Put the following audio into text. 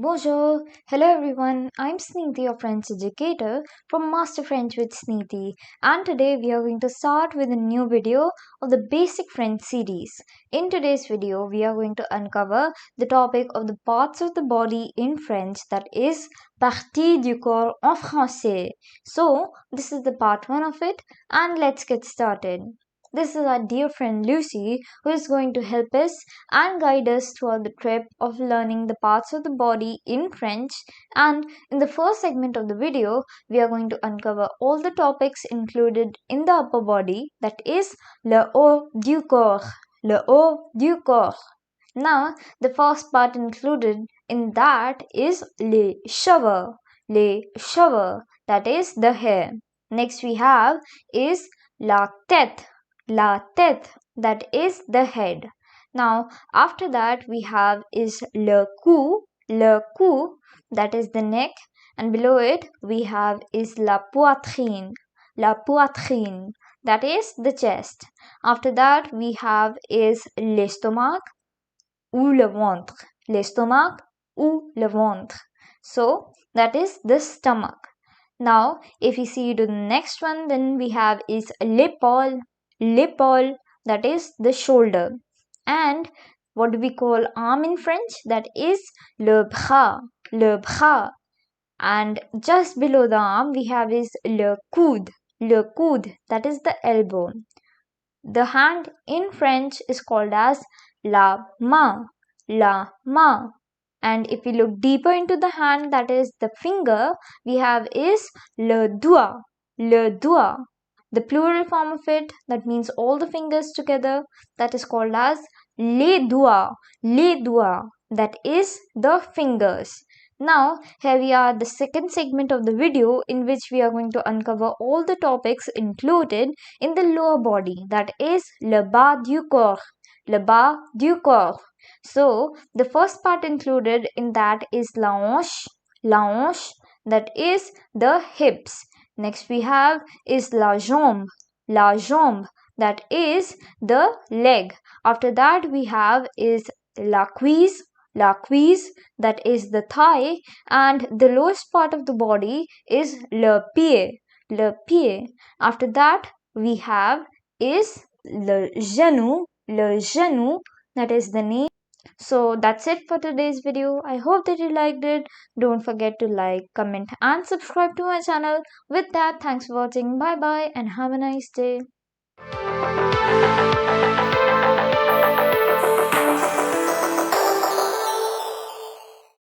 Bonjour, hello everyone. I'm Sniti, your French educator from Master French with Sniti, and today we are going to start with a new video of the Basic French series. In today's video, we are going to uncover the topic of the parts of the body in French, that is partie du corps en français. So, this is the part 1 of it, and let's get started. This is our dear friend Lucy, who is going to help us and guide us throughout the trip of learning the parts of the body in French. And in the first segment of the video, we are going to uncover all the topics included in the upper body, that is le haut du corps. Le haut du corps. Now, the first part included in that is les cheveux. Les cheveux, that is the hair. Next we have is la tête. La tête, that is the head. Now, after that, we have is le cou, that is the neck, and below it we have is la poitrine, that is the chest. After that, we have is l'estomac ou le ventre, So, that is the stomach. Now, if you see to the next one, then we have is l'épaule, that is the shoulder. And what do we call arm in French? That is le bras. And just below the arm we have is le coude, that is the elbow. The hand in French is called as la main. And if we look deeper into the hand, that is the finger, we have is le doigt. The plural form of it, that means all the fingers together, that is called as les doigts, that is the fingers. Now, here we are, the second segment of the video, in which we are going to uncover all the topics included in the lower body, that is le bas du corps. So, the first part included in that is la hanche, that is the hips. Next we have is la jambe, that is the leg. After that we have is la cuisse, that is the thigh, and the lowest part of the body is le pied. After that we have is le genou, that is the knee. So that's it for today's video. I hope that you liked it. Don't forget to like, comment and subscribe to my channel. With that, thanks for watching. Bye bye and have a nice day.